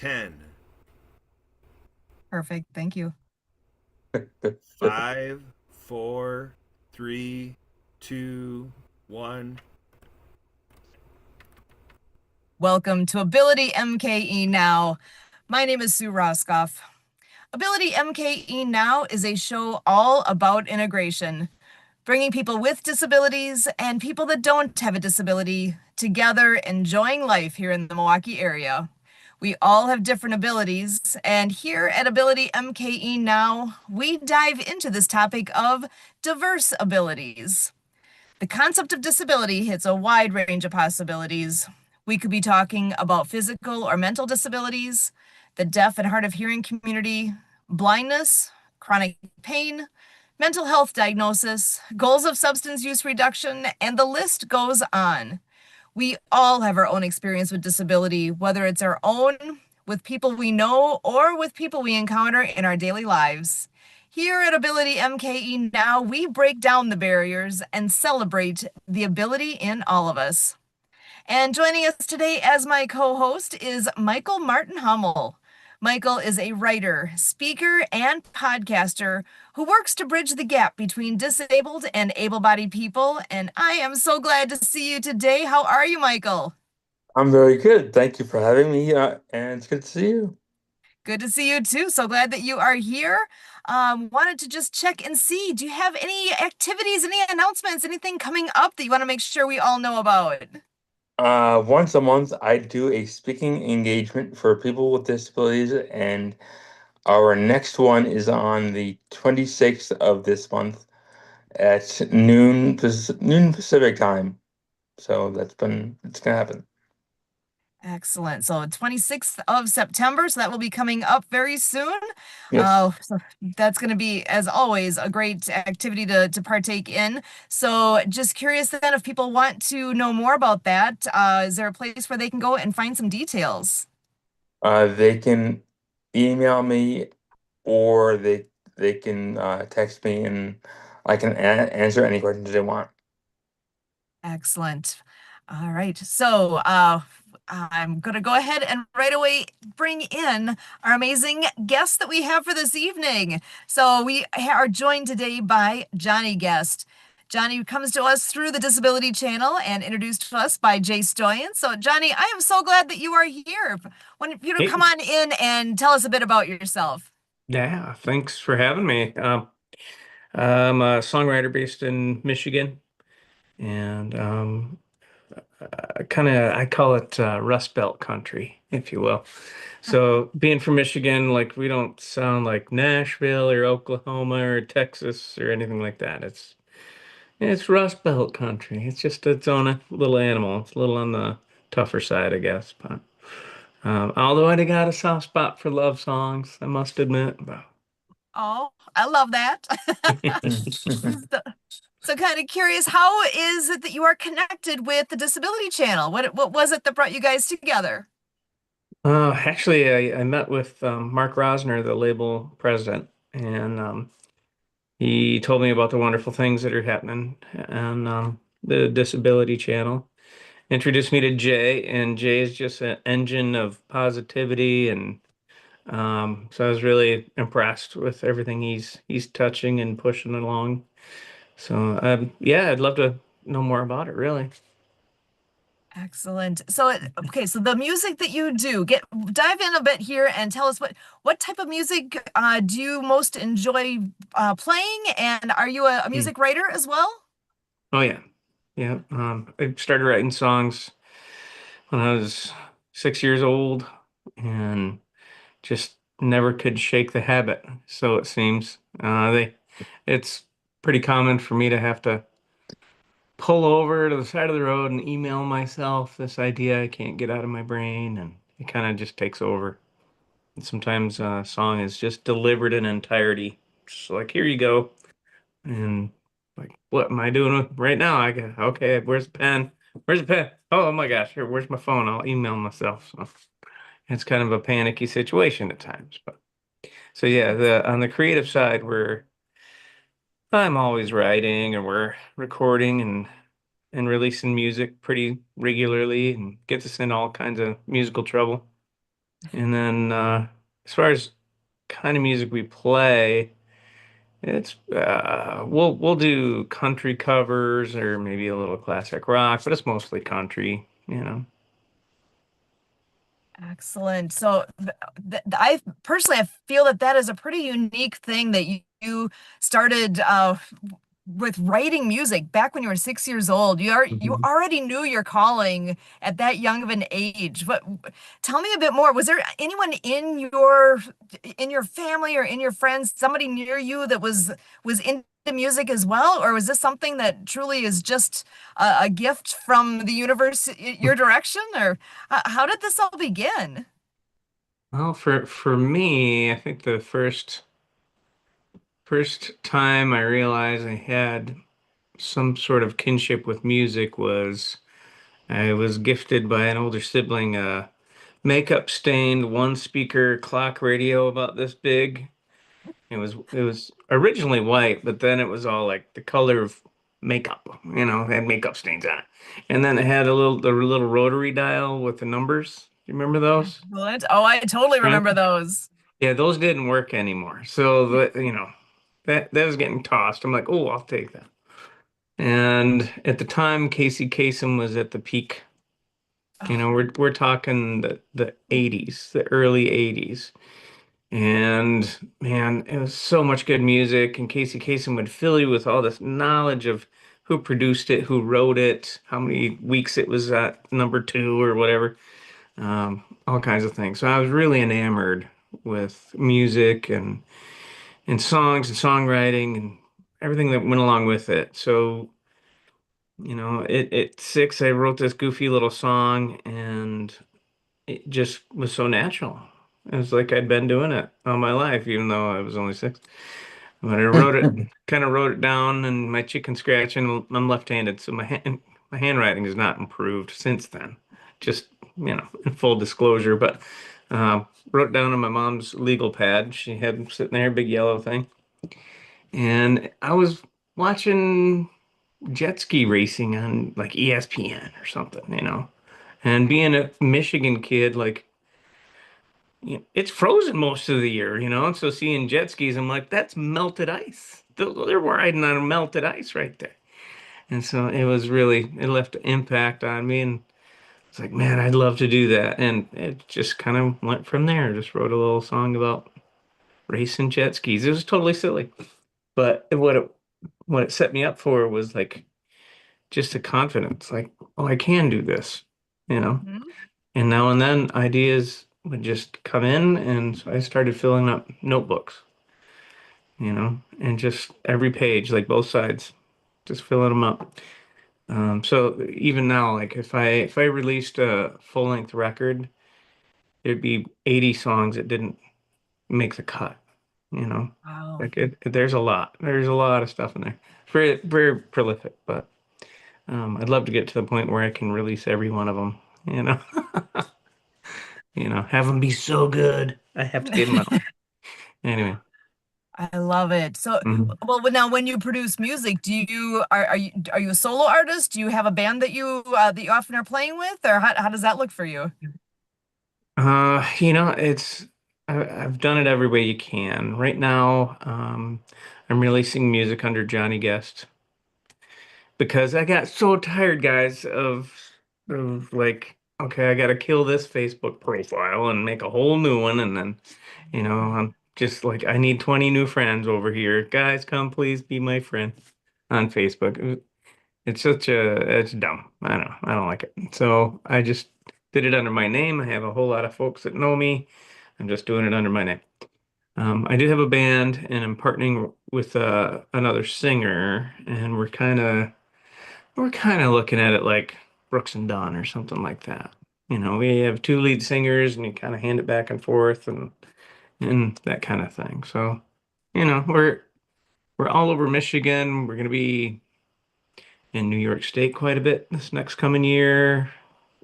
10, Perfect. Thank you. 5, 4, 3, 2, 1. Welcome to Ability MKE Now. My name is Sue Roskoff. Ability MKE Now is a show all about integration, bringing people with disabilities and people that don't have a disability together, enjoying life here in the Milwaukee area. We all have different abilities, and here at Ability MKE Now, we dive into this topic of diverse abilities. The concept of disability hits a wide range of possibilities. We could be talking about physical or mental disabilities, the deaf and hard of hearing community, blindness, chronic pain, mental health diagnosis, goals of substance use reduction, and the list goes on. We all have our own experience with disability, whether it's our own, with people we know, or with people we encounter in our daily lives. Here at Ability MKE Now, we break down the barriers and celebrate the ability in all of us. And joining us today as my co-host is Michael Martin Hummel. Michael is a writer, speaker, and podcaster who works to bridge the gap between disabled and able-bodied people. And I am so glad to see you today. How are you, Michael? I'm very good. Thank you for having me, and it's good to see you. Good to see you too. So glad that you are here. Wanted to just check and see, do you have any activities, any announcements, anything coming up that you want to make sure we all know about? Once a month, I do a speaking engagement for people with disabilities, and our next one is on the 26th of this month at noon Pacific time. So it's gonna happen. Excellent. So 26th of September, so that will be coming up very soon. Yes. So that's going to be, as always, a great activity to partake in. So just curious then, if people want to know more about that, is there a place where they can go and find some details? They can email me or they can text me, and I can answer any questions they want. Excellent. All right. So I'm going to go ahead and right away bring in our amazing guest that we have for this evening. So we are joined today by Johnny Guest. Johnny comes to us through the Disability Channel and introduced to us by Jay Stoyan. So, Johnny, I am so glad that you are here. Want you to come Hey, on in and tell us a bit about yourself. yeah, thanks for having me. I'm a songwriter based in Michigan, and I call it Rust Belt country, if you will. So, being from Michigan, like we don't sound like Nashville or Oklahoma or Texas or anything like that. It's Rust Belt country. It's just its own little animal. It's a little on the tougher side, I guess. But although I got a soft spot for love songs, I must admit. But Oh, I love that. So, so kind of curious, how is it that you are connected with the Disability Channel? What was it that brought you guys together? Actually, I met with Mark Rosner, the label president, and he told me about the wonderful things that are happening on the Disability Channel. Introduced me to Jay, and Jay is just an engine of positivity, and so I was really impressed with everything he's touching and pushing along. So yeah, I'd love to know more about it, really. Excellent. So, okay, so the music that you do, get dive in a bit here and tell us what type of music do you most enjoy playing, and are you a Hmm. music writer as well? Oh yeah, yeah. I started writing songs when I was 6 years old, and just never could shake the habit. So it seems it's pretty common for me to have to pull over to the side of the road and email myself this idea I can't get out of my brain, and it kind of just takes over. And sometimes a song is just delivered in entirety. Just like, here you go. And like, what am I doing right now? I got, okay, where's the pen? Where's the pen? Oh my gosh, here, where's my phone? I'll email myself. So it's kind of a panicky situation at times. But so yeah, the on the creative side, I'm always writing and we're recording and releasing music pretty regularly and gets us in all kinds of musical trouble. And then as far as kind of music we play, it's we'll do country covers or maybe a little classic rock, but it's mostly country, you know. Excellent. So I personally, I feel that that is a pretty unique thing that you started with writing music back when you were 6 years old. You Mhm. already knew your calling at that young of an age. But tell me a bit more. Was there anyone in your family or in your friends, somebody near you that was into music as well, or was this something that truly is just a gift from the universe, your direction, or how did this all begin? Well, for me, I think the first time I realized I had some sort of kinship with music was I was gifted by an older sibling a makeup stained one speaker clock radio about this big. It was originally white, but then it was all like the color of makeup, it had makeup stains on it. And then it had the little rotary dial with the numbers. You remember those? Excellent. Oh, I totally Right? remember those. Yeah, those didn't work anymore. So that was getting tossed. I'm like, oh, I'll take that. And at the time, Casey Kasem was at the peak. Oh, We're talking the 80s, the early 80s. And man, it was so much good music. And Casey Kasem would fill you with all this knowledge of who produced it, who wrote it, how many weeks it was at number two or whatever, all kinds of things. So I was really enamored with music and songs and songwriting and everything that went along with it. So, at 6, I wrote this goofy little song and it just was so natural. It was like I'd been doing it all my life, even though I was only 6. But I kind of wrote it down, and my chicken scratch, and I'm left-handed, so my handwriting has not improved since then. Just, in full disclosure, but wrote it down on my mom's legal pad. She had sitting there, big yellow thing, and I was watching jet ski racing on like ESPN or something. And being a Michigan kid, like it's frozen most of the year. And so seeing jet skis, I'm like, that's melted ice. They're riding on melted ice right there. And so it left an impact on me. And it's like, man, I'd love to do that. And it just kind of went from there. Just wrote a little song about racing jet skis. It was totally silly. But what it set me up for was like just a confidence, like, oh, I can do this, you know? mhm. And now and then ideas would just come in, and so I started filling up notebooks, and just every page, like both sides, just filling them up. So even now, like if I released a full length record, there'd be 80 songs that didn't make the cut, you know. Wow. Like there's a lot of stuff in there. Very very prolific, but I'd love to get to the point where I can release every one of them, you know. Have them be so good. I have to get them out. Anyway. I love it. So, Mhm. well, now when you produce music, are you a solo artist? Do you have a band that you often are playing with, or how does that look for you? I've done it every way you can. Right now, I'm releasing music under Johnny Guest because I got so tired, guys, of like, okay, I gotta kill this Facebook profile and make a whole new one, and then, I'm just like, I need 20 new friends over here. Guys, come please be my friend on Facebook. It's dumb. I don't like it. So I just did it under my name. I have a whole lot of folks that know me. I'm just doing it under my name. I do have a band, and I'm partnering with another singer, and we're kind of looking at it like Brooks and Dunn or something like that. We have two lead singers, and you kind of hand it back and forth, and that kind of thing. So, we're all over Michigan. We're gonna be in New York State quite a bit this next coming year.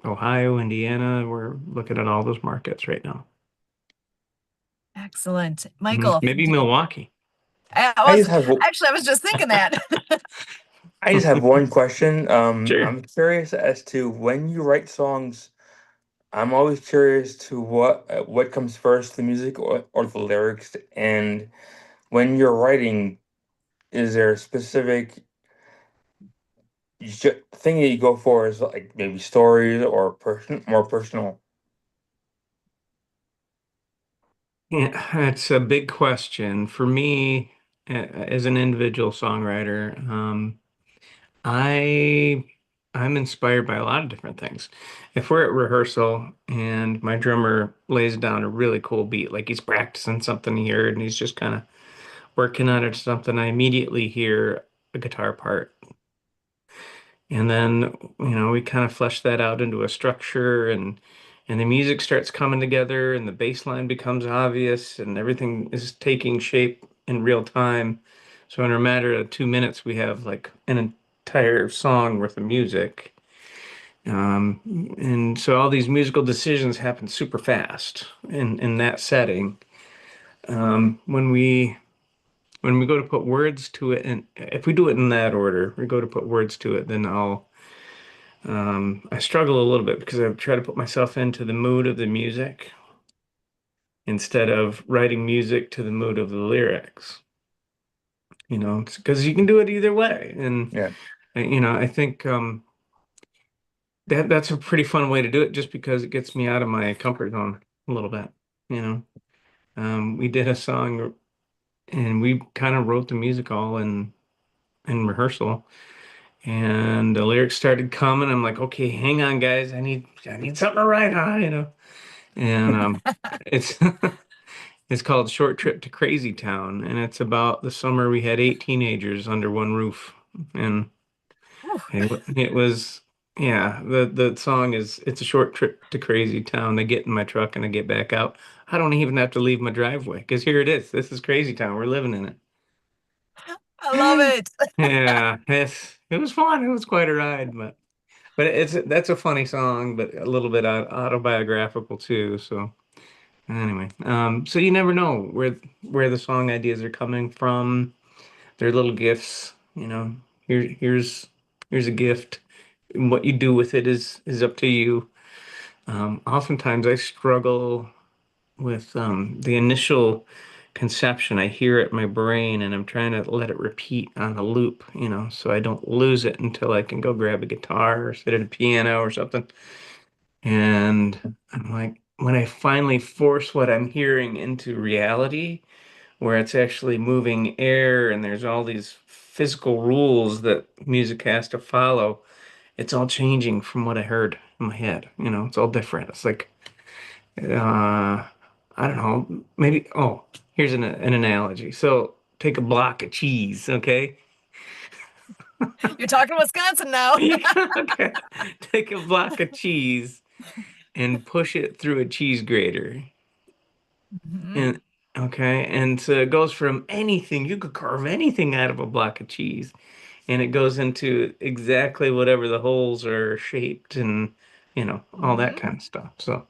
Ohio, Indiana, we're looking at all those markets right now. Excellent, Michael. Maybe Milwaukee. I just have I was just thinking that. one question. Sure. I'm curious as to when you write songs, I'm always curious to what comes first, the music or the lyrics. And when you're writing, is there a specific thing that you go for? Is like maybe stories or more personal? Yeah, that's a big question for me as an individual songwriter. I I'm inspired by a lot of different things. If we're at rehearsal and my drummer lays down a really cool beat, like he's practicing something he heard and he's just kind of working on it or something, I immediately hear a guitar part. And then, we kind of flesh that out into a structure and the music starts coming together and the bass line becomes obvious and everything is taking shape in real time. So in a matter of 2 minutes, we have like an entire song worth of music. Um, and so all these musical decisions happen super fast in that setting. When we go to put words to it, and if we do it in that order, we go to put words to it, then I struggle a little bit because I try to put myself into the mood of the music instead of writing music to the mood of the lyrics, because you can do it either way. And, Yeah. I think that's a pretty fun way to do it just because it gets me out of my comfort zone a little bit, you know. We did a song and we kind of wrote the music all in rehearsal. And the lyrics started coming. I'm like, okay, hang on, guys. I need something to write on. And it's it's called Short Trip to Crazy Town, and it's about the summer we had 8 teenagers under one roof. And Whew. it was, yeah, the song is it's a short trip to Crazy Town. I get in my truck and I get back out. I don't even have to leave my driveway because here it is. This is Crazy Town. We're living in I love it. it. Yeah, it was fun. It was quite a ride, but that's a funny song, but a little bit autobiographical too. So anyway, so you never know where the song ideas are coming from. They're little gifts, Here's a gift. And what you do with it is up to you. Oftentimes, I struggle with the initial conception. I hear it in my brain, and I'm trying to let it repeat on a loop, so I don't lose it until I can go grab a guitar or sit at a piano or something. And I'm like, when I finally force what I'm hearing into reality, where it's actually moving air and there's all these physical rules that music has to follow, it's all changing from what I heard in my head. It's all different. It's like, I don't know, maybe, oh, here's an analogy. So take a block of cheese, okay? You're talking Wisconsin now. Yeah, okay. Take a block of cheese and push it through a cheese grater. Mhm. And okay, and so it goes from anything, you could carve anything out of a block of cheese, and it goes into exactly whatever the holes are shaped and all that Mhm. kind of stuff. So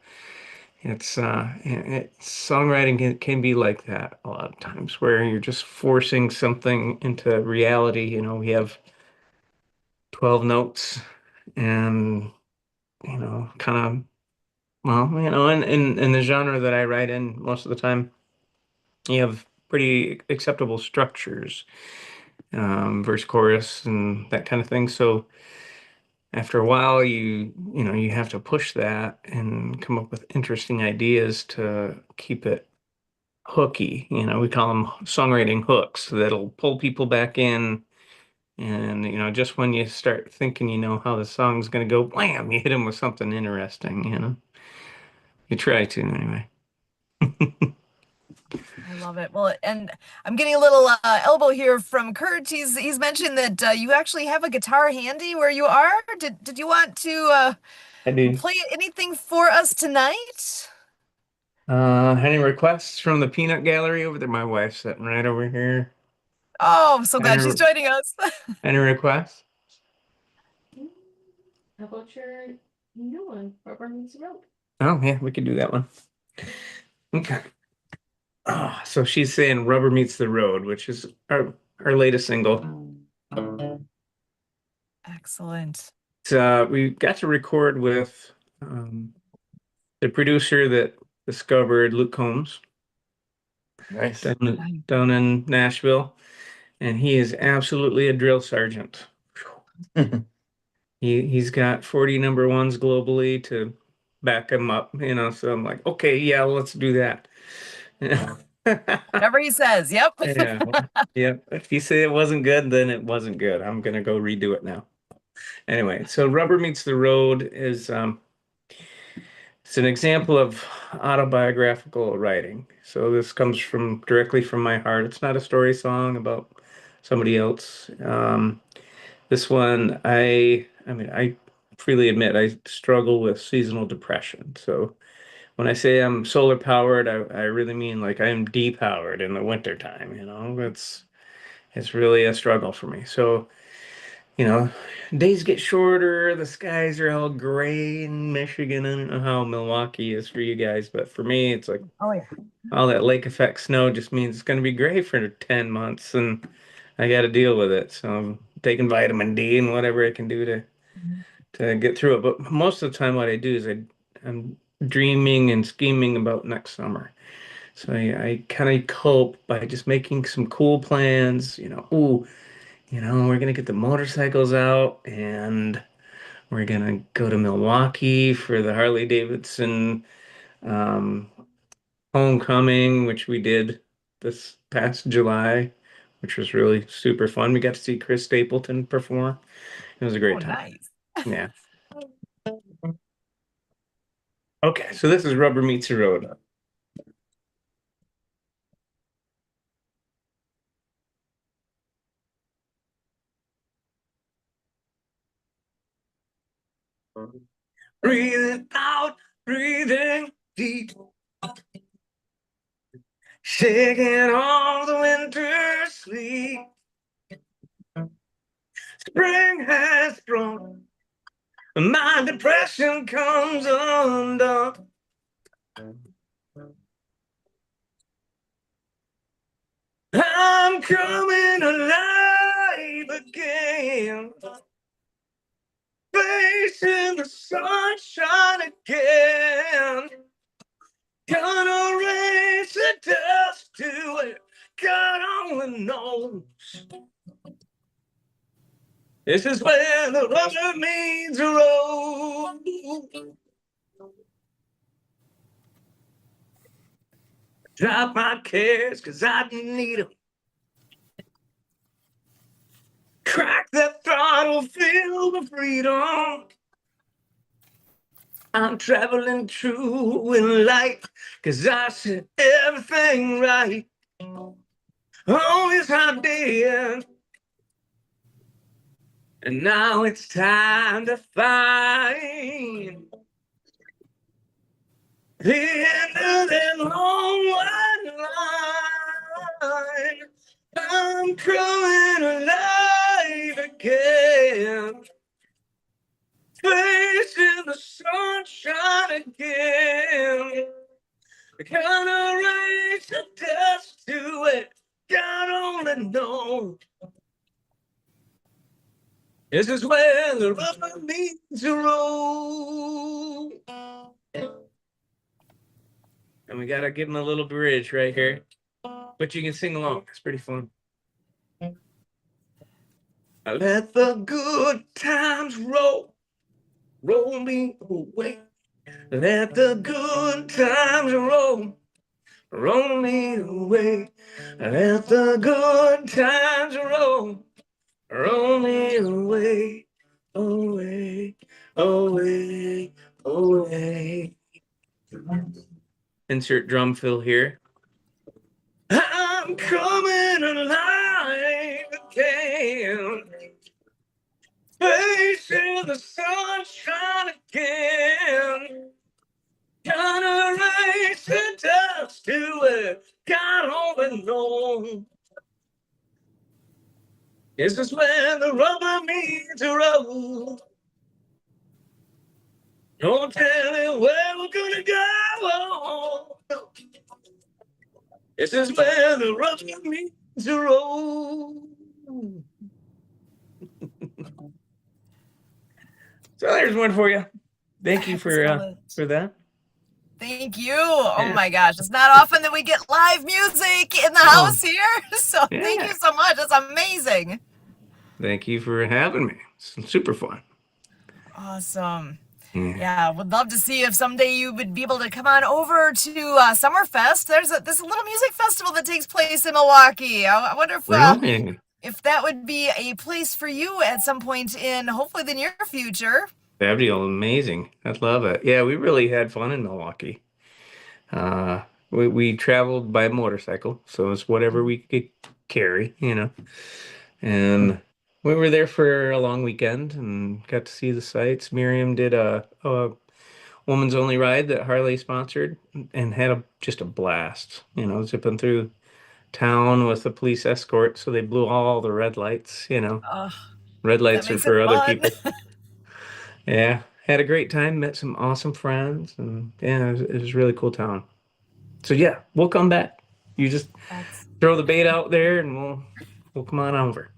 songwriting can be like that a lot of times, where you're just forcing something into reality. We have 12 notes and kind of well, in the genre that I write in most of the time, you have pretty acceptable structures, verse, chorus, and that kind of thing. So after a while, you have to push that and come up with interesting ideas to keep it hooky. We call them songwriting hooks that'll pull people back in. And just when you start thinking you know how the song's going to go, blam, you hit them with something interesting. You try to anyway. I love it. Well, and I'm getting a little elbow here from Kurt. He's mentioned that you actually have a guitar handy where you are. Did you want to I do. play anything for us tonight? Any requests from the peanut gallery over there? My wife's sitting right over here. Oh, I'm so glad she's Any, joining us. any requests? How about your new one, Rubber Meets the Road? Oh, yeah, we could do that one. Okay. So she's saying Rubber Meets the Road, which is our latest single. Excellent. We got to record with um, the producer that discovered Luke Combs Nice. down in Nashville, and he is absolutely a drill sergeant. He's got 40 number ones globally to back him up, you know. So I'm like, okay, yeah, let's do that. Whatever he says. Yep. Yeah, yeah. If you say it wasn't good, then it wasn't good. I'm gonna go redo it now. Anyway, so Rubber Meets the Road is it's an example of autobiographical writing. So this comes from directly from my heart. It's not a story song about somebody else. This one, I mean, I freely admit I struggle with seasonal depression. So when I say I'm solar powered, I really mean like I'm depowered in the wintertime, you know. It's really a struggle for me. So, you know, days get shorter, the skies are all gray in Michigan. I don't know how Milwaukee is for you guys, but for me, it's like Oh yeah. all that lake effect snow just means it's going to be gray for 10 months and I got to deal with it. So I'm taking vitamin D and whatever I can do to get through it. But most of the time, what I do is I'm dreaming and scheming about next summer. So I kind of cope by just making some cool plans. You know, ooh, you know, we're gonna get the motorcycles out and we're gonna go to Milwaukee for the Harley Davidson um, homecoming, which we did this past July, which was really super fun. We got to see Chris Stapleton perform. It was a Oh, great time. nice. Yeah. Okay, so this is Rubber Meets the Road. Breathing out, breathing deep, shaking off the winter sleep. Spring has sprung, my depression comes undone. I'm coming alive again, facing the sunshine again. Gonna raise the dust to it, God only knows. This is where the rubber meets the road. Drop my cares, cause I need them. Crack that throttle, feel the freedom. I'm traveling true in light, cause I said everything right. Always I did. And now it's time to find the end of that long white line. I'm coming alive again, facing the sunshine again. Gonna raise the dust to it, God only knows. This is where the rubber meets the road. And we gotta give him a little bridge right here. But you can sing along. It's pretty fun. I let the good times roll, roll me away. Let the good times roll, roll me away. Let the good times roll, roll me away, away, away, away. Insert drum fill here. I'm coming alive again, facing the sunshine again. Gonna raise the dust to it, God only knows. This is where the rubber meets the road. Don't tell me where we're gonna go. This is where the rubber meets the road. So there's one for you. Thank you for that. Thank you. Oh Yeah. my gosh, it's not often that we get live music in the Oh, house here. So thank yeah. you so much. That's amazing. Thank you for having me. It's super fun. Awesome. Yeah. Yeah, would love to see if someday you would be able to come on over to Summerfest. There's this little music festival that takes place in Milwaukee. I wonder Really? if that would be a place for you at some point in hopefully the near future. That'd be amazing. I'd love it. Yeah, we really had fun in Milwaukee. Uh, we traveled by motorcycle, so it's whatever we could carry, you know. And we were there for a long weekend and got to see the sights. Miriam did a woman's only ride that Harley sponsored and had just a blast, you know, zipping through town with a police escort. So they blew all the red lights, you know. Oh, Red that lights are makes it for other fun. people. Yeah, had a great time, met some awesome friends, and yeah, it was a really cool town. So yeah, we'll come back. You just That's throw the bait out there, and we'll come on over.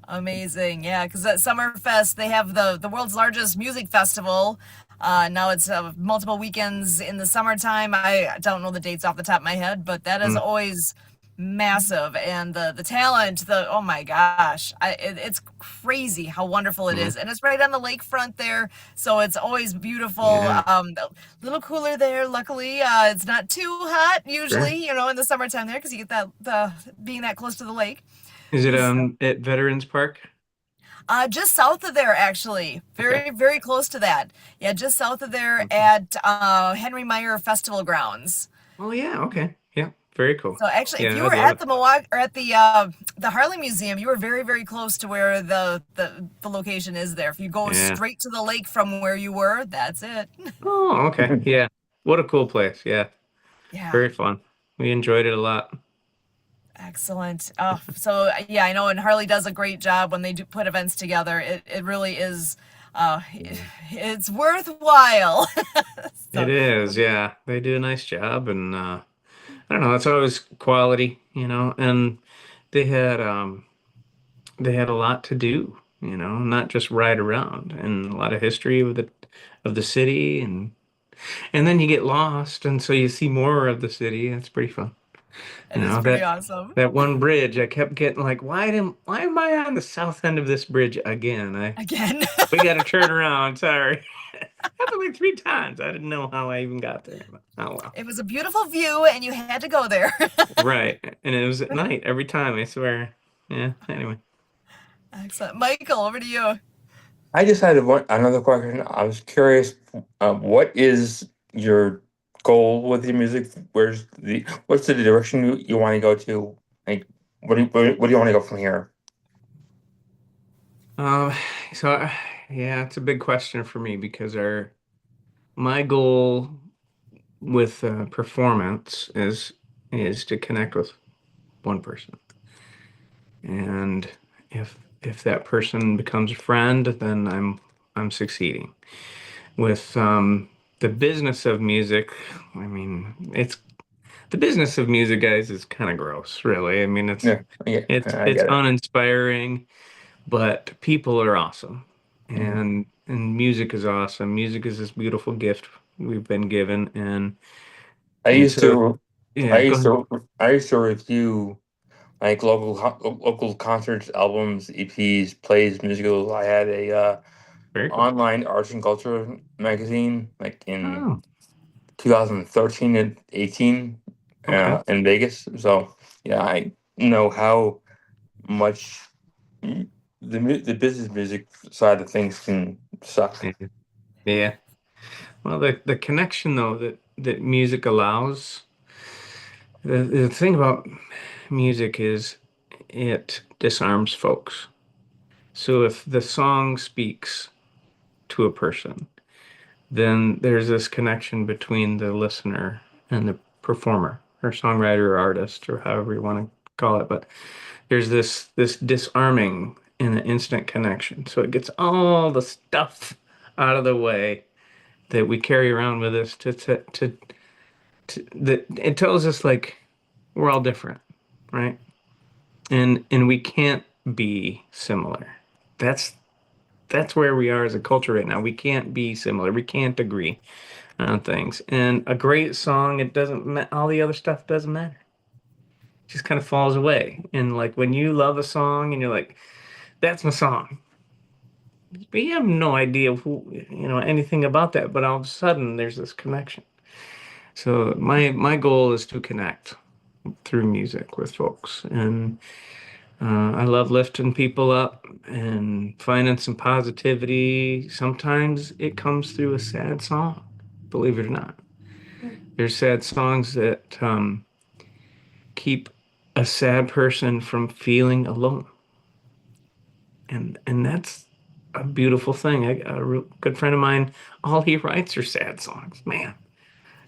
amazing. Yeah, because at Summerfest, they have the world's largest music festival. Now it's multiple weekends in the summertime. I don't know the dates off the top of my head, but that is Mm, always massive. And the talent, oh my gosh, it's crazy how wonderful it yeah, is. And it's right on the lakefront there, so it's always beautiful. yeah, A little cooler there. Luckily, it's not too hot sure. usually, in the summertime there because you get that the being that close to the lake. Is it So, at Veterans Park? just south of there, actually. Okay. Very, very close to that. Yeah, just south of there Mhm. at Henry Meyer Festival Grounds. Oh yeah, okay. Yeah, very cool. So actually, if you Yeah, I'd were love at it. the Milwaukee or at the Harley Museum, you were very, very close to where the location is there. If you go Yeah. straight to the lake from where you were, that's it. Oh, okay. Yeah. What a cool place. Yeah. Yeah. Very fun. We enjoyed it a lot. Excellent. So yeah, I know, and Harley does a great job when they do put events together. It really is, Yeah. it's worthwhile. It So is, yeah. They do a nice job and I don't know, it's always quality, you know, and they had um they had a lot to do, you know, not just ride around and a lot of history of the city and then you get lost and so you see more of the city. It's pretty fun. You it is know, pretty awesome. that one bridge, I kept getting like, why am I on the south end of this bridge again? I Again, We got to turn around. Sorry. Happened like 3 times. I didn't know how I even got there. But, oh well. it was a beautiful view, and you had to go there. Right. And it was at night every time, I swear. Yeah. Anyway. Excellent, Michael. Over to you. I just had another question. I was curious, what is your goal with your music? What's the direction you want to go to? Like, what do you want to go from here? Um, so yeah, it's a big question for me because our my goal with performance is to connect with one person. And if that person becomes a friend, then I'm succeeding. With the business of music, I mean, it's the business of music, guys, is kind of gross, really. I mean, Yeah, yeah, I it's get it. uninspiring, but people are awesome, Mhm. and music is awesome. Music is this beautiful gift we've been given, I and used so to, I yeah, go used ahead. to, I used to review like local concerts, albums, EPs, plays, musicals. I had a Very cool. online arts and culture magazine like in Oh, 2013 and 18 okay. in Vegas. So yeah, I know how much the business music side of things can suck. Yeah. Yeah. Well, the connection though that music allows, the thing about music is it disarms folks. So if the song speaks to a person, then there's this connection between the listener and the performer or songwriter or artist or however you want to call it. But there's this disarming and an instant connection. So it gets all the stuff out of the way that we carry around with us to that it tells us like we're all different, right? And we can't be similar. That's that's where we are as a culture right now. We can't be similar. We can't agree on things. And a great song, it doesn't all the other stuff doesn't matter. It just kind of falls away. And like when you love a song and you're like, that's my song. But you have no idea who, anything about that. But all of a sudden there's this connection. So my goal is to connect through music with folks. And I love lifting people up and finding some positivity. Sometimes it comes through a sad song, believe it or not. There's sad songs that keep a sad person from feeling alone, and that's a beautiful thing. A real good friend of mine, all he writes are sad songs, man,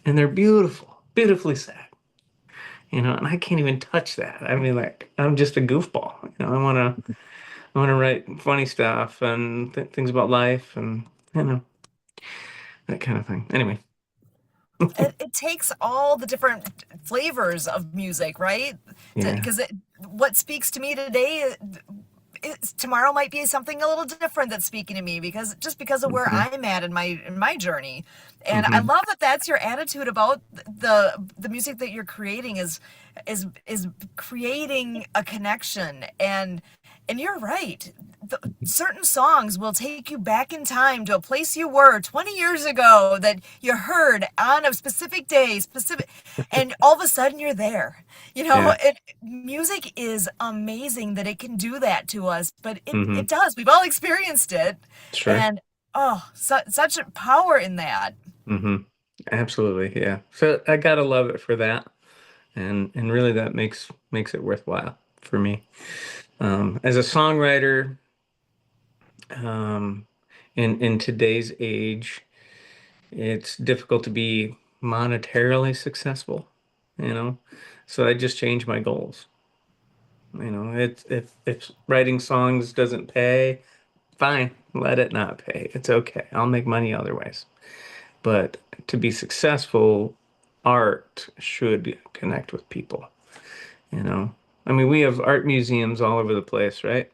and they're beautiful, beautifully sad. And I can't even touch that. I mean, like, I'm just a goofball. I want to write funny stuff and things about life and you know that kind of thing. Anyway, It takes all the different flavors of music, right? yeah. Because what speaks to me today, tomorrow might be something a little different that's speaking to me because of where hmm I'm at in my journey. And I hmm love that that's your attitude about the music that you're creating is creating a connection. And you're right. Certain songs will take you back in time to a place you were 20 years ago that you heard on a specific day, and all of a sudden you're there. Yeah. Music is amazing that it can do that to us, but it, hmm it does. We've all experienced it. Sure. And such a power in that. hmm Absolutely. Yeah. So I gotta love it for that, and really that makes it worthwhile for me. As a songwriter, um, in today's age, it's difficult to be monetarily successful. You know, so I just changed my goals. It's if writing songs doesn't pay, fine, let it not pay. It's okay. I'll make money other ways. But to be successful, art should connect with people, you know. I mean, we have art museums all over the place, right?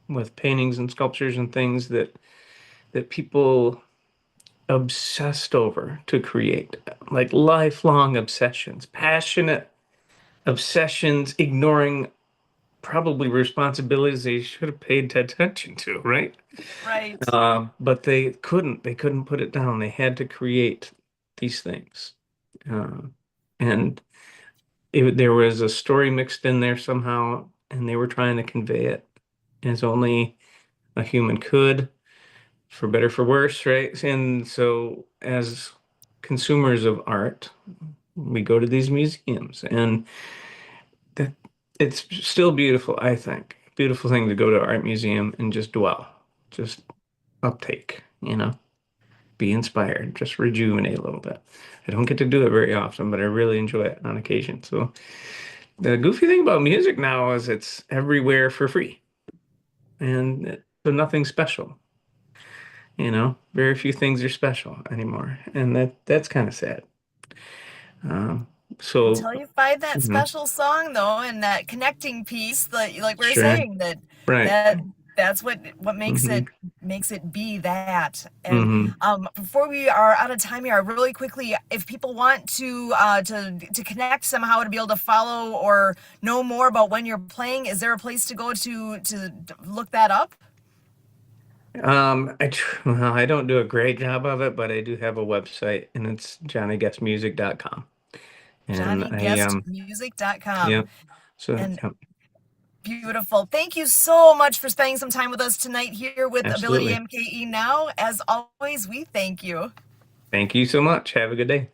With paintings and sculptures and things that people obsessed over to create, like lifelong obsessions, passionate obsessions, ignoring probably responsibilities they should have paid attention to, right? Right. But they couldn't put it down. They had to create these things. Uh, and there was a story mixed in there somehow, and they were trying to convey it as only a human could, for better, for worse, right? And so, as consumers of art, we go to these museums, and that it's still beautiful, I think. Beautiful thing to go to an art museum and just dwell, just uptake, be inspired, just rejuvenate a little bit. I don't get to do it very often, but I really enjoy it on occasion. So the goofy thing about music now is it's everywhere for free, and so nothing special. Very few things are special anymore, and that's kind of sad. Um, so Until you find that mhm, special song though, and that connecting piece, like we're sure, saying, that right. that that's what makes hmm it be that. And hmm before we are out of time here, really quickly, if people want to connect somehow, to be able to follow or know more about when you're playing, is there a place to go to look that up? well, I don't do a great job of it, but I do have a website, and it's johnnyguessmusic.com. And JohnnyGuestMusic.com. yeah, so And yeah, beautiful. Thank you so much for spending some time with us tonight here with Ability absolutely. MKE Now. As always, we thank you. Thank you so much. Have a good day.